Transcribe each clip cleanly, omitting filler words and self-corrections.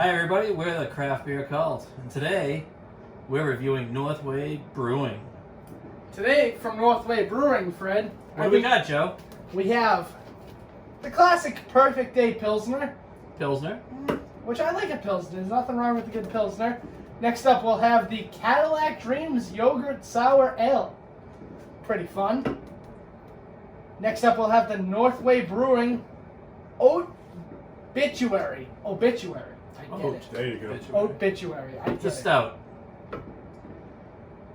Hi everybody, we're the Craft Beer Cult, and today we're reviewing Northway Brewing. Today from Northway Brewing, Fred. What do we got, Joe? We have the classic Perfect Day Pilsner, Pilsner. which I like a Pilsner. There's nothing wrong with a good Pilsner. Next up, we'll have the Cadillac Dreams Yogurt Sour Ale. Pretty fun. Next up, we'll have the Northway Brewing Obituary. I get it. There you go. Obituary. I It's get a it. stout.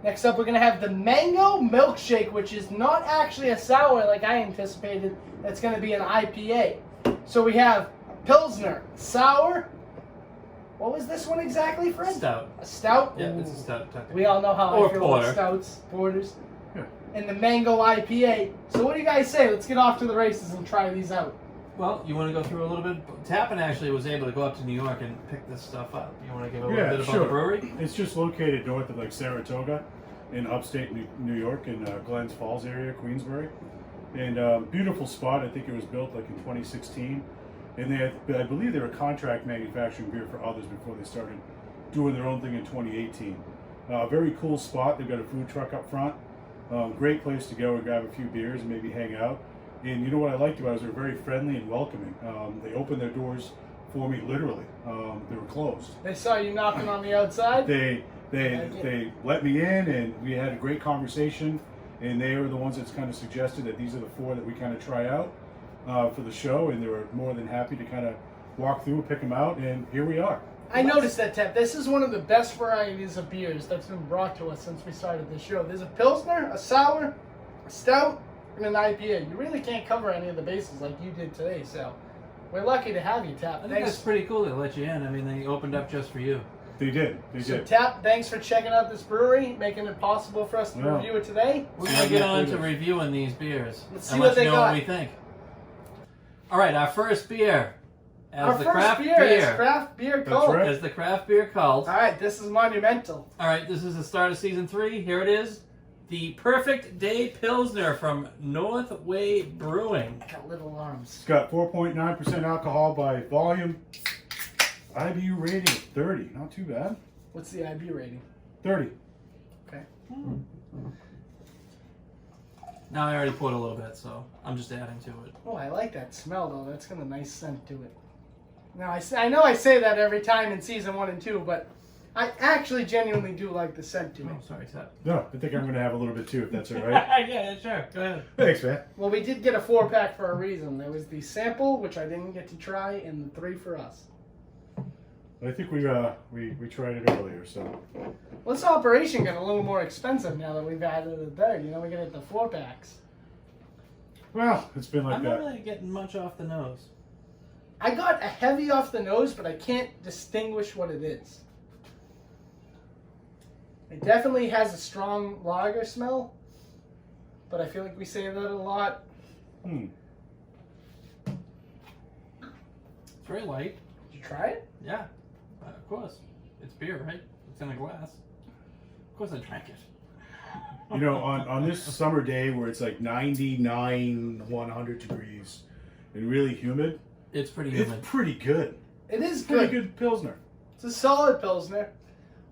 Next up, we're going to have the Mango Milkshake, which is not actually a sour like I anticipated. That's going to be an IPA. So we have Pilsner, sour. What was this one exactly, Fred? Stout. A stout? Yeah, Ooh. it's a stout. Technically. We all know how Or I feel porter. about stouts, porters. Yeah. And the Mango IPA. So what do you guys say? Let's get off to the races and try these out. Well, you want to go through a little bit? Tappan actually was able to go up to New York and pick this stuff up. You want to give a little bit about the brewery? It's just located north of Saratoga in upstate New York in Glens Falls area, Queensbury. And beautiful spot. I think it was built like in 2016. And I believe they were contract manufacturing beer for others before they started doing their own thing in 2018. Very cool spot. They've got a food truck up front. Great place to go and grab a few beers and maybe hang out. And you know what I liked about it is they were very friendly and welcoming. They opened their doors for me literally. They were closed. They saw you knocking on the outside? They let me in and we had a great conversation. And they were the ones that kind of suggested that these are the four that we kind of try out for the show. And they were more than happy to kind of walk through, pick them out, and here we are. I noticed that, Tep. This is one of the best varieties of beers that's been brought to us since we started this show. There's a Pilsner, a Sour, a Stout, and an IPA. You really can't cover any of the bases like you did today, so we're lucky to have you, Tap. I think that's pretty cool. They let you in. I mean, they opened up just for you. They did. So, Tap, thanks for checking out this brewery, making it possible for us to review it today. We're going to get on to reviewing these beers. Let's see and what let you they know got. what we think. All right, our first beer. Our first beer is Craft Beer Cult. right. As the Craft Beer Cult. All right, this is monumental. All right, this is the start of season 3. Here it is. The Perfect Day Pilsner from Northway Brewing. Got little arms. It's got 4.9% alcohol by volume. IBU rating 30. Not too bad. What's the IB rating? 30. Okay. Now I already poured a little bit, so I'm just adding to it. Oh, I like that smell, though. That's got a nice scent to it. Now, I know I say that every time in season 1 and 2, but I actually genuinely do like the scent to it. Oh, sorry, Tap. No, I think I'm going to have a little bit too, if that's all right. Yeah, sure. Go ahead. Thanks, man. Well, we did get a 4-pack for a reason. There was the sample, which I didn't get to try, and the 3 for us. I think we tried it earlier, so. Well, this operation got a little more expensive now that we've added it there. You know, we got the 4-packs. Well, it's been like I'm that. not really getting much off the nose. I got a heavy off the nose, but I can't distinguish what it is. It definitely has a strong lager smell, but I feel like we say that a lot. Hmm. It's very light. Did you try it? Yeah, of course. It's beer, right? It's in a glass. Of course I drank it. You know, on this summer day where it's like 99, 100 degrees and really humid, It's pretty it's humid. pretty good. It is Pretty good. good Pilsner. It's a solid Pilsner.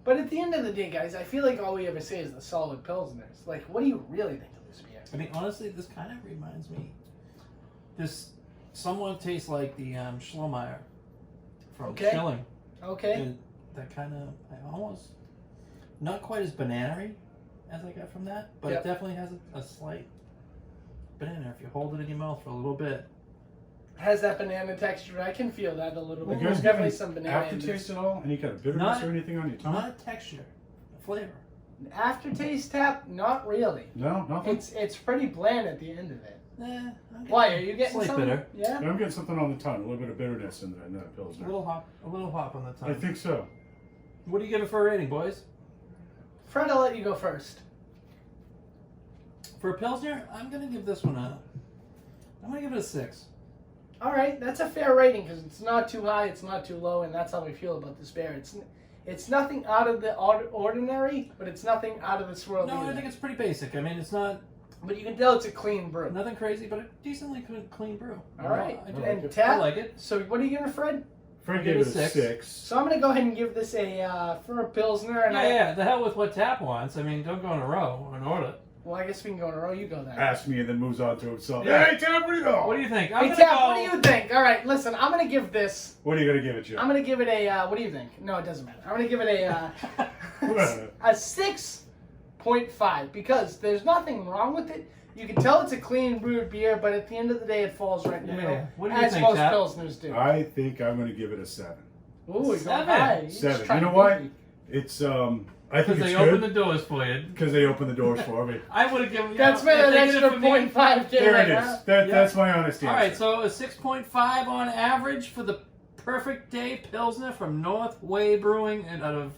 But at the end of the day, guys, I feel like all we ever say is the solid Pilsners. Like, what do you really think of this beer? I mean, honestly, this kind of reminds me. This somewhat tastes like the Schlummeyer from Okay. Schilling. Okay. And that kind of, almost, not quite as banana-y as I got from that, but Yep. it definitely has a slight banana if you hold it in your mouth for a little bit. Has that banana texture. I can feel that a little bit. You There's guys definitely get some banana in aftertaste this. at all? Any kind of bitterness Not- or anything on your tongue? Not a texture, a flavor. Aftertaste, Tap? Not really. No, nothing. It's pretty bland at the end of it. I'm getting Why, are you getting slight something? bitter. Yeah? I'm getting something on the tongue, a little bit of bitterness in that A Pilsner. little hop on the tongue. I think so. What do you give it for a rating, boys? Fred, I'll let you go first. For a Pilsner, I'm going to give this one I'm going to give it a 6. All right, that's a fair rating because it's not too high, it's not too low, and that's how we feel about this beer. It's nothing out of the ordinary, but it's nothing out of this world No, either. I think it's pretty basic. I mean, it's not But you can tell it's a clean brew. nothing crazy, but a decently clean brew. All right, I do and like it. Tap. I like it. So what are you giving, Fred? Fred gave it a 6. So I'm gonna go ahead and give this for a Pilsner. And Yeah, the hell with what Tap wants. I mean, don't go in a row in order. Well, I guess we can go in a row. You go then. Asks me and then moves on to himself. Yeah. Hey, Tap, what do you go? What do you think? Hey, Tap, what do you think? All right, listen, I'm gonna give this. What are you gonna give it, Joe? I'm gonna give it a. What do you think? No, it doesn't matter. I'm gonna give it a 6.5 because there's nothing wrong with it. You can tell it's a clean brewed beer, but at the end of the day, it falls right in the middle, What do you as think, most Tap? Pilsners do. I think I'm gonna give it a 7. Ooh, you're 7. going high. You're just 7. trying You know to what? beat me. It's I Because think it's they good open the doors for you. because they open the doors for me. I would have given. That's been an extra 0.5. There it is. Huh? That's my honest answer. All right, so a 6.5 on average for the perfect day Pilsner from Northway Brewing and out of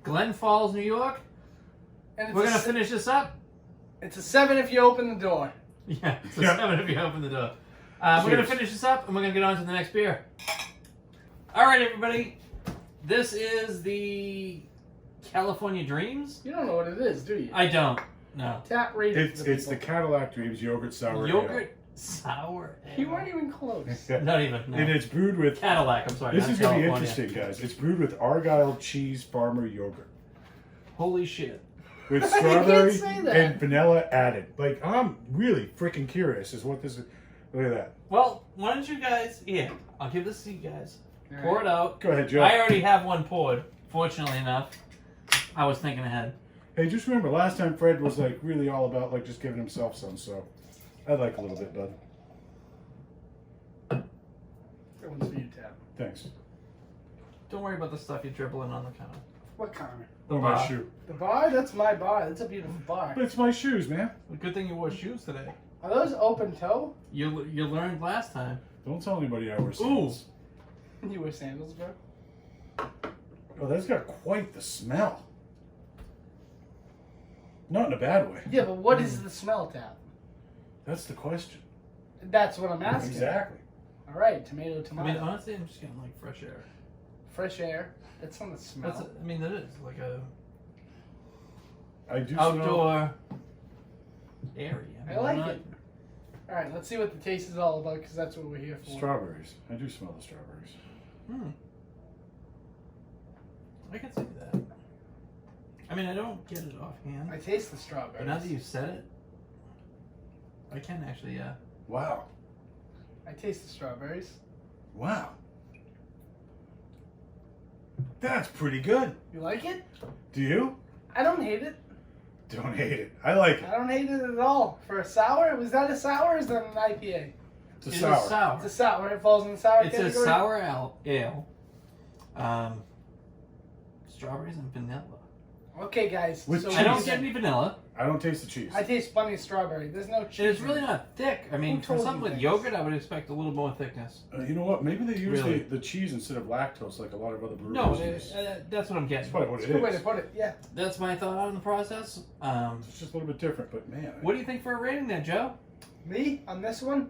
Glen Falls, New York. And it's We're a gonna se- finish this up. It's a 7 if you open the door. Yeah, it's a Yeah. 7 if you open the door. We're gonna Cheers. finish this up and we're gonna get on to the next beer. All right, everybody. This is the California Dreams. You don't know what it is, do you? I don't. No. Tap rate. It's the Cadillac Dreams yogurt sour Yogurt sour. You weren't even close. ale. Not even. No. And it's brewed with. Cadillac. I'm sorry. This not is gonna be California. interesting, guys. It's brewed with Argyle cheese farmer yogurt Holy shit. with You can't strawberry say that. and vanilla added. Like I'm really freaking curious as what this is. Look at that. Well, why don't you guys? Yeah, I'll give this to you guys. All Pour right. it out. Go ahead, Joe. I already have one poured. Fortunately enough, I was thinking ahead. Hey, just remember, last time Fred was like really all about like just giving himself some. So I'd like a little bit, bud. That one's for you, Tap. Thanks. Don't worry about the stuff you're dribbling on the counter. What kind? The Or my bar. shoe. The bar? That's my bar. That's a beautiful bar. But it's my shoes, man. Good thing you wore shoes today. Are those open toe? You learned last time. Don't tell anybody I wear sandals. You wear sandals, bro? Oh, that's got quite the smell. Not in a bad way. Yeah, but what is the smell, Tap? That's the question. That's what I'm asking. Exactly. All right, tomato, I tomato. mean, honestly, I'm just getting like fresh air. Fresh air. That's not the smell. That's. I mean, that is like a I do smell. outdoor area. I like it. All right, let's see what the taste is all about because that's what we're here for. Strawberries. I do smell the strawberries. I can see that. I mean, I don't get it offhand, I taste the but strawberries. now that you've said it, I can actually. Wow. I taste the strawberries. Wow. That's pretty good. You like it? Do you? I don't hate it. Don't hate it. I like it. I don't hate it at all. For a sour, was that a sour or is that an IPA? It's a It is sour. sour. It's a sour. It falls in the sour It's category. a sour ale. Strawberries and vanilla. Okay, guys. With so I don't cheese. get any vanilla. I don't taste the cheese. I taste plenty of strawberry. There's no cheese. And it's really not thick. I mean, Who for told something you with this? yogurt, I would expect a little more thickness. You know what? Maybe they use Really? the cheese instead of lactose like a lot of other breweries No, use. that's what I'm That's getting. probably what That's it a good way to is. put it. Yeah. That's my thought on the process. It's just a little bit different, but man. What do you think for a rating there, Joe? Me on this one,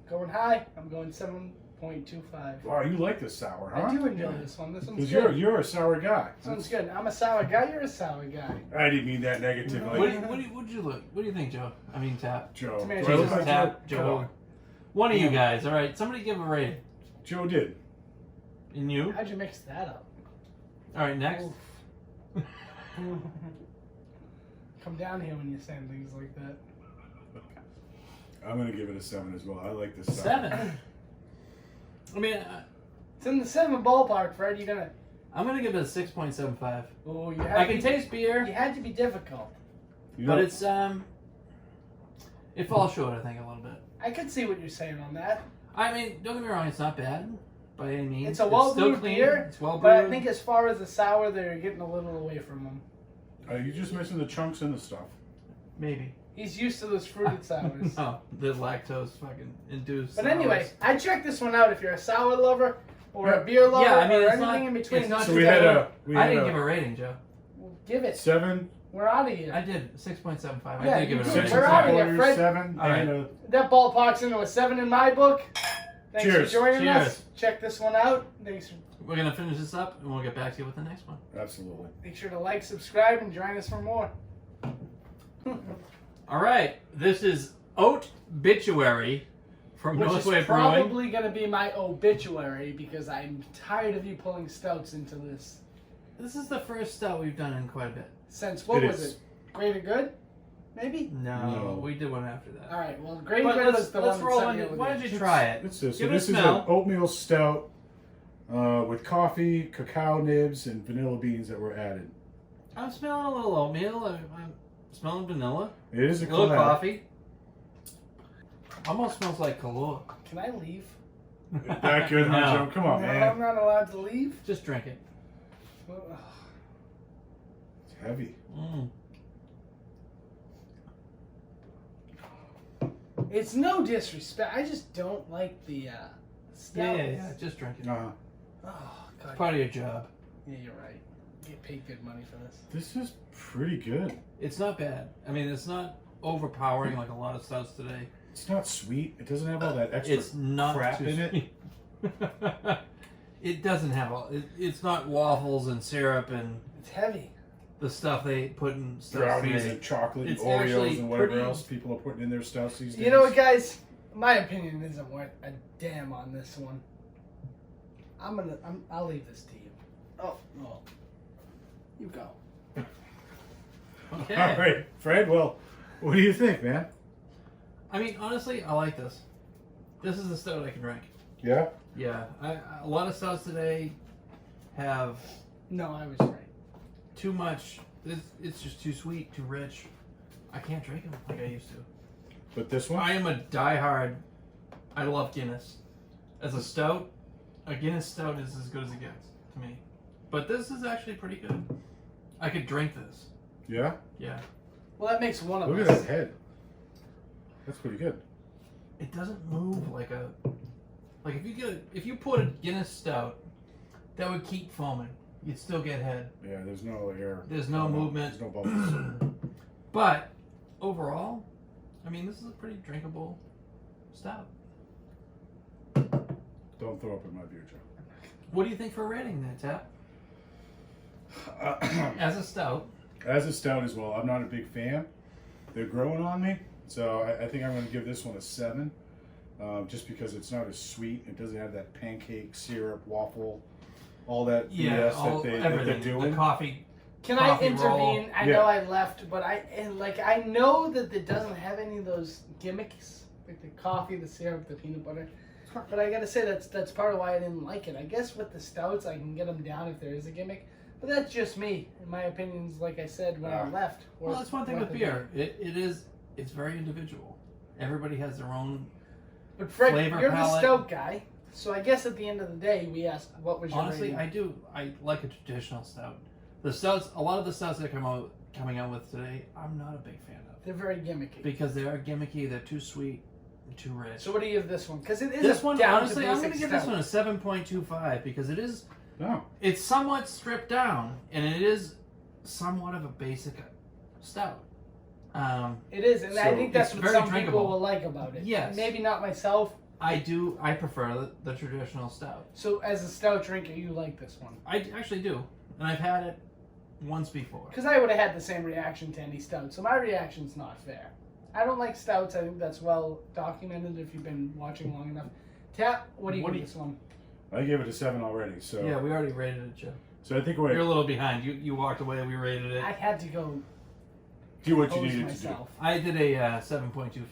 going high. I'm going 7.25. Wow, you like this sour, huh? I do enjoy this one. This one's Because good. you're a sour guy. This one's good. I'm a sour guy. You're a sour guy. I didn't mean that negatively. What do you look? What do you think, Joe? I mean, Tap. Joe. Tomato Do I look cheese. like Tap, Joe? Joe. Come on. One of you guys. All right. Somebody give a rating. Joe did. And you. How'd you mix that up? All right. Next. Come down here when you're saying things like that. I'm gonna give it a 7 as well. I like this sour. 7. I mean, It's in the 7 ballpark, Fred. You're gonna. I'm gonna give it a 6.75. Oh, you I had can to, taste You beer, had to be difficult. You know, but it's it falls short. I think a little bit. I could see what you're saying on that. I mean, don't get me wrong. It's not bad by any means. It's a well still brewed clean. beer, It's well but brewed. I think as far as the sour, they're getting a little away from him. you're just missing the chunks in the stuff. Maybe. He's used to those fruited sours. No, the lactose fucking induced. But sours. anyway, I'd check this one out if you're a sour lover or a beer lover Yeah, I mean, or it's anything not- in between. it's not So we had a I didn't give a rating, Joe. Well, give it. 7, We're out of here. I did 6.75. Yeah, I did give you it a did. rating. We're outta here, 6 Fred. 7, All right. and a That ballpark's into a 7 in my book. Thanks Cheers. for joining us. Cheers. Check this one out. Thanks. We're gonna finish this up, and we'll get back to you with the next one. absolutely. Make sure to like, subscribe, and join us for more. All right, this is Oatbituary from which Northway is Brewing. probably going to be my obituary because I'm tired of you pulling stouts into this. This is the first stout we've done in quite a bit. Since, what It was is. it? Greater Good? Maybe? No, we did one after that. All right, well, Greater But Good was the let's one roll that in. sent me Why over don't the- you try it? Let's do. So Give it a this is an smell. oatmeal stout with coffee, cacao nibs, and vanilla beans that were added. I'm smelling a little oatmeal. I'm smelling vanilla. It is A a little collab. coffee. Almost smells like Kalua. Can I leave? That good, huh, No. Joe? Come on, No, man. I'm not allowed to leave. Just drink it. It's heavy. Mm. It's no disrespect. I just don't like the stout. Yeah. Just drink it. Uh, Oh, God. Part of your job. Yeah, you're right. You get paid good money for this. this is pretty good. It's not bad. I mean, it's not overpowering like a lot of stouts today. It's not sweet. It doesn't have all that extra It's not crap too in it. sweet. It doesn't have all. It's not waffles and syrup and It's heavy. the stuff they put in stouts Brownies today. and chocolate and It's Oreos actually and whatever pretty- else people are putting in their stouts these days. You know what, guys? My opinion isn't worth a damn on this one. I'll leave this to you. Oh, no. You go. Okay. All right, Fred. Well, what do you think, man? I mean, honestly, I like this. This is the stout I can drink. Yeah. Yeah, a lot of stouts today have No, I was right. too much. It's just too sweet, too rich. I can't drink them like I used to. But this one, I am a diehard. I love Guinness. As a stout, a Guinness stout is as good as it gets to me. But this is actually pretty good. I could drink this. yeah. Yeah. Well, that makes one of Look at us. that head. That's pretty good. It doesn't move like a. Like if you put a Guinness stout, that would keep foaming. You'd still get head. Yeah. There's no air. There's no movement. There's no bubbles. But overall, I mean, this is a pretty drinkable stout. Don't throw up in my beer, Joe. What do you think for a rating there, Tap? Uh, As a stout, As a stout as well, I'm not a big fan. They're growing on me, so I think I'm going to give this one a 7, just because it's not as sweet. It doesn't have that pancake, syrup, waffle, all that yeah, BS that they're everything. doing. The coffee. Can I Coffee intervene? roll. I Yeah. know I left, but I know that it doesn't have any of those gimmicks, like the coffee, the syrup, the peanut butter. But I gotta say that's part of why I didn't like it. I guess with the stouts, I can get them down if there is a gimmick. But that's just me. In my opinions, like I said when I left. Well, that's one thing with beer. It's very individual. Everybody has their own. But Fred, flavor you're palette. the stout guy, so I guess at the end of the day, we asked what was your Honestly, rating? I like a traditional stout. The stouts, a lot of the stouts that coming out with today, I'm not a big fan of They're very gimmicky. because they are gimmicky. They're too sweet, and too rich. So what do you give this one? Because it is This a one, down honestly, to I'm basic going to give this stout. one a 7.25 because it is. No. It's somewhat stripped down, and it is somewhat of a basic stout. It is, and I So think that's it's what very some drinkable. people will like about it. Yes. Maybe not myself. I prefer the traditional stout. So as a stout drinker, you like this one. I actually do, and I've had it once before. Because I would have had the same reaction to any stout, so my reaction's not fair. I don't like stouts. I think that's well documented if you've been watching long enough. Tap, what do you give this one? I gave it a 7 already. So Yeah, we already rated it, Joe. So I think You're a we're little behind. You walked away. We rated it. I had to go do what you pose needed myself. I did a 7.25. to do.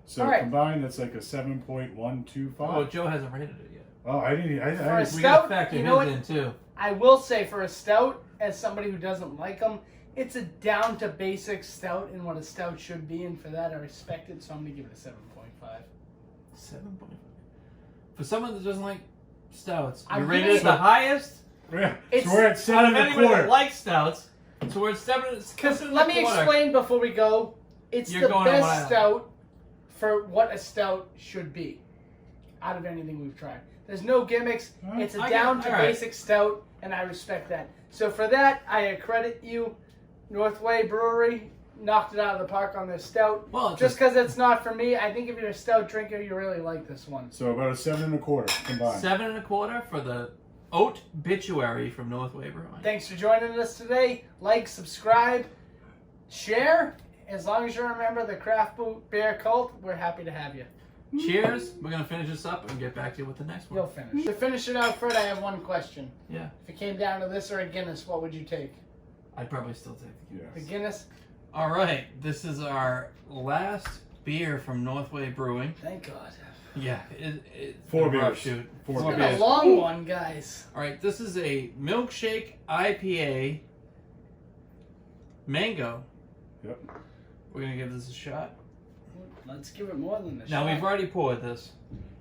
So All right. combined, that's like a 7.125. Oh, Joe hasn't rated it yet. Oh, I didn't. For a We stout, got to factor you know what? his in too. I will say for a stout, as somebody who doesn't like them, it's a down to basic stout in what a stout should be, and for that I respect it. So I'm gonna give it a 7.5. 7.5. For someone that doesn't like stouts, I'm you rated giving it the it- highest Yeah. It's- So we're at out 7 of and a anybody that quarter. likes stouts. So we're at 7. Because let me explain before we go. It's You're the going on what I best like. stout for what a stout should be out of anything we've tried. There's no gimmicks. Alright. It's a I down get- to alright. basic stout, and I respect that. So for that, I accredit you. Northway Brewery knocked it out of the park on their stout. Well, it's Just because it's not for me, I think if you're a stout drinker, you really like this one. So about a 7 and a quarter combined. 7.25 for the Oat Bituary from Northway Brewing. Thanks for joining us today. Like, subscribe, share. As long as you're a member of the Craft Beer Cult, we're happy to have you. cheers. We're gonna finish this up and get back to you with the next one. You'll finish. To finish it out, Fred, I have one question. Yeah. If it came down to this or a Guinness, what would you take? I'd probably still take the The Yes. Guinness? All right, this is our last beer from Northway Brewing. Thank God. Yeah, it's Four a rough beers. shoot. Four Four It's been a beers. long one, guys. All right, this is a Milkshake IPA mango. Yep. We're gonna give this a shot. Let's give it more than this. Now we've already poured this.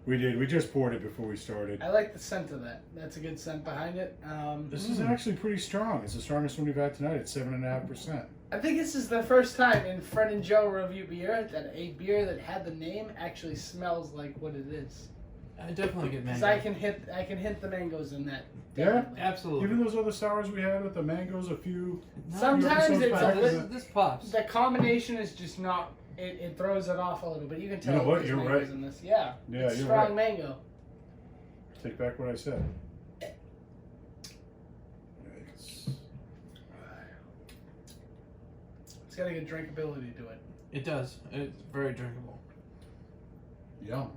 We did. We just poured it before we started. I like the scent of that. That's a good scent behind it. This is actually pretty strong. It's the strongest one we've had tonight. It's 7.5%. I think this is the first time in Fred and Joe review beer that a beer that had the name actually smells like what it is. I definitely get Because mango. I can hint the mangoes in that. Yeah? Definitely. Absolutely. Even those other sours we had with the mangoes, a few. No, Sometimes episodes it's back, a this pops. The combination is just not. It throws it off a little bit. You can tell You know what? there's You're mangoes right. in this. Yeah. Yeah, It's you're strong right. mango. Take back what I said. Yikes. It's got a good drinkability to it. It does. It's very drinkable. Yum.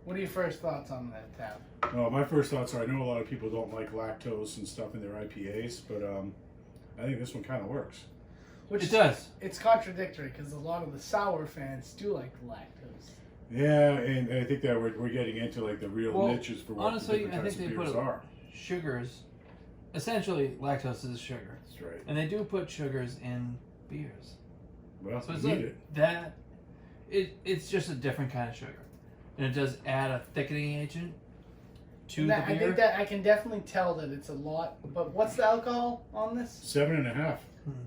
What are your first thoughts on that, Tab? My first thoughts are I know a lot of people don't like lactose and stuff in their IPAs, but I think this one kind of works. Which It does. It's contradictory because a lot of the sour fans do like the lactose. Yeah, and I think that we're getting into like the real Well, niches for what honestly, the different I types think of they beers put are. Sugars. Essentially, lactose is sugar. That's right. And they do put sugars in beers. Well, So it's we need like it. that. It's just a different kind of sugar. And it does add a thickening agent to And the that, beer. I think that I can definitely tell that it's a lot. But what's the alcohol on this? 7.5.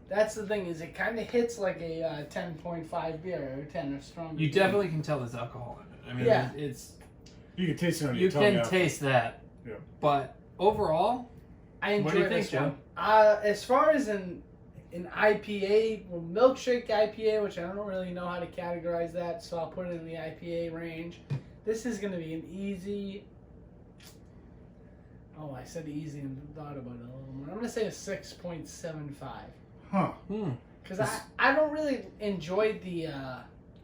That's the thing, is it kind of hits like a 10.5 beer or 10 or stronger. You definitely can tell there's alcohol in it. I mean, Yeah. it's You can taste it on you your tongue. can after. taste that. Yeah. But overall, I enjoy What do you this think, one. As far as an IPA, well, Milkshake IPA, which I don't really know how to categorize that, so I'll put it in the IPA range. This is going to be an easy. Oh, I said easy and thought about it a little more. I'm going to say a 6.75. Huh. Because I don't really enjoy the.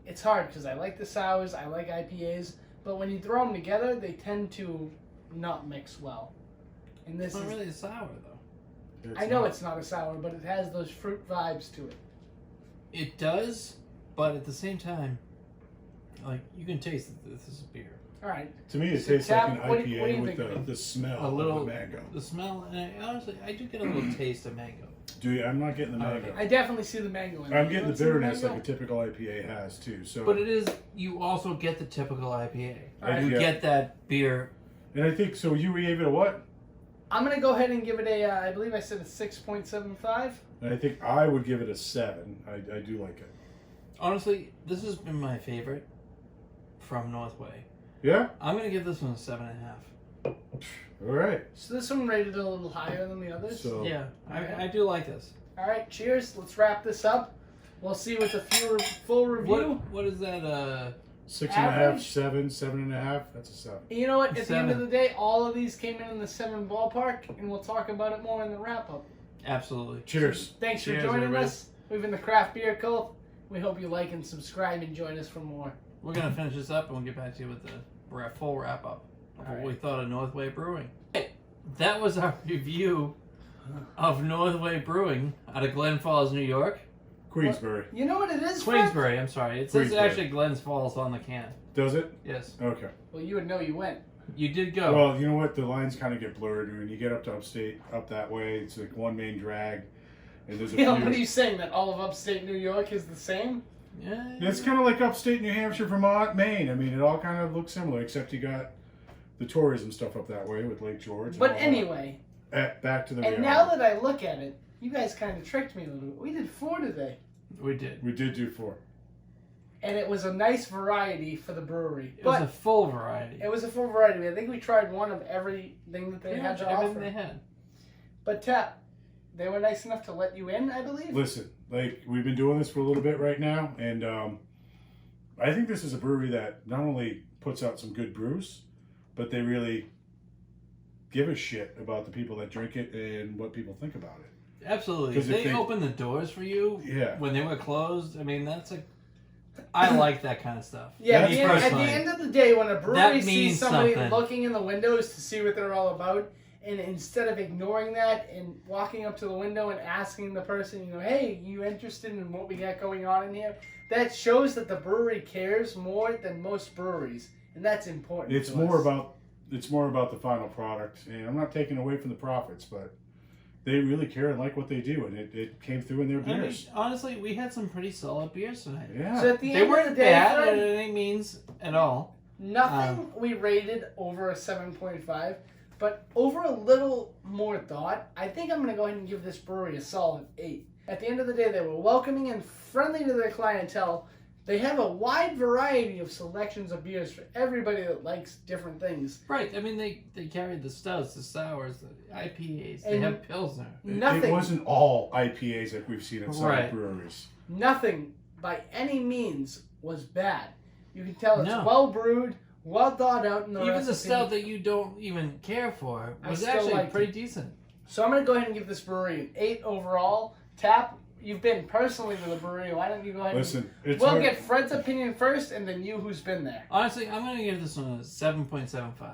It's hard because I like the sours, I like IPAs, but when you throw them together, they tend to not mix well. And this it's not is. really sour though. It's I know not. it's not a sour, but it has those fruit vibes to it. It does, but at the same time, like you can taste that this is beer. All right. To me, it So, tastes like an Tab, what do you IPA with think? the smell A little of the mango. The smell, and honestly, I do get a little taste of mango. Do you? I'm not getting the Okay. mango. I definitely see the mango in it. I'm You getting don't the see bitterness mango? like a typical IPA has too. So, But it is, you also get the typical IPA. Alright. You Yeah. get that beer. and I think so. You gave it a what? I'm going to go ahead and give it a, I believe I said a 6.75. And I think I would give it a 7. I do like it. Honestly, this has been my favorite from Northway. Yeah. I'm gonna give this one a 7.5. All right. So this one rated a little higher than the others. So Yeah, Okay. I do like this. All right, cheers. Let's wrap this up. We'll see with a full review. What is that? 6.5, Average? 7, 7.5. That's a 7. You know what? At the end of 7. the day, all of these came in the 7 ballpark, and we'll talk about it more in the wrap up. Absolutely. Cheers. Thanks Cheers, for joining everybody. us. We've been the Craft Beer Cult. We hope you like and subscribe and join us for more. We're gonna finish this up and we'll get back to you with the full wrap up of what we thought of Northway Brewing. That was our review of Northway Brewing out of Glen Falls, New York. Queensbury. You know what it is, Fred? Queensbury, I'm sorry. It says Queensbury. actually Glens Falls on the can. Does it? Yes. Okay. Well, you would know you went. You did go. Well, you know what? The lines kind of get blurred when you get up to upstate, up that way. It's like one main drag, and there's a You know, few. what are you saying? That all of upstate New York is the same? Yeah. It's kind of like upstate New Hampshire, Vermont, Maine. I mean, it all kind of looks similar, except you got the tourism stuff up that way with Lake George. and But all that. anyway, Back to the and reality. now that I look at it, you guys kind of tricked me a little bit. We did 4 today. We did. We did do 4. And it was a nice variety for the brewery. It was But a full variety. it was a full variety. I think we tried one of everything that they Pretty had much to everything offer. they had. But Tap, they were nice enough to let you in, I believe. Listen, like we've been doing this for a little bit right now, and I think this is a brewery that not only puts out some good brews, but they really give a shit about the people that drink it and what people think about it. Absolutely. 'Cause if They they- opened the doors for you Yeah. when they were closed. I mean, that's a I like that kind of stuff. Yeah, Me at the personally. end of the day, when a brewery That sees means somebody something. looking in the windows to see what they're all about, and instead of ignoring that and walking up to the window and asking the person, hey, you interested in what we got going on in here? That shows that the brewery cares more than most breweries, and that's important. It's to more us. about the final product, and I'm not taking away from the profits, but they really care and like what they do, and it came through in their I mean, beers. honestly, we had some pretty solid beers tonight. Yeah. So at the They end of weren't the day, bad Fred, at any means at all. nothing we rated over a 7.5, but over a little more thought, I think I'm going to go ahead and give this brewery a solid 8. At the end of the day, they were welcoming and friendly to their clientele. They have a wide variety of selections of beers for everybody that likes different things. Right. I mean, they carried the stouts, the sours, the IPAs. They And have Pilsner. Nothing, It wasn't all IPAs like we've seen at some Right. breweries. nothing by any means was bad. You can tell it's No. well brewed, well thought out in the Even recipe. the stout that you don't even care for I was still actually liked pretty it. decent. So I'm going to go ahead and give this brewery an 8 overall. Tap, you've been personally to the brewery. Why don't you go ahead Listen, it's We'll hard- get Fred's opinion first, and then you who's been there. Honestly, I'm going to give this one a 7.75.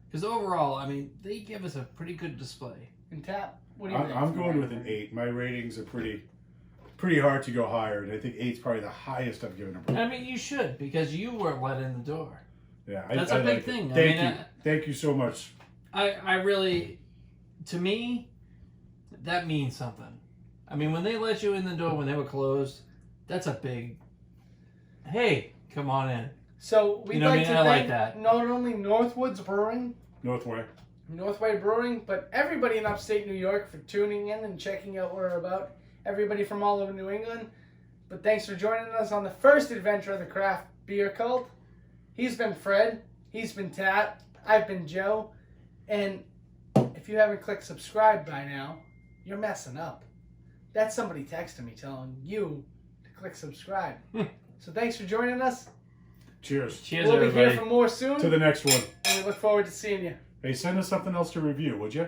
Because overall, I mean, they give us a pretty good display. And Tap, what do you think? I'm going with an 8. My ratings are pretty hard to go higher, and I think 8's probably the highest I've given a brewery. I mean, you should, because you were let in the door. Yeah, That's I a big like it. thing. I Thank mean, you. Thank you so much. I really, to me, that means something. I mean, when they let you in the door when they were closed, that's a big, hey, come on in. So we'd You know what I like mean? to I like thank that. not only Northwoods Brewing, Northway. Northway Brewing, but everybody in upstate New York for tuning in and checking out what we're about. Everybody from all over New England. But thanks for joining us on the first adventure of the craft beer cult. He's been Fred. He's been Tap. I've been Joe. And if you haven't clicked subscribe by now, you're messing up. That's somebody texting me telling you to click subscribe. So thanks for joining us. Cheers. Cheers, We'll be everybody. here for more soon. To the next one. And we look forward to seeing you. Hey, send us something else to review, would you?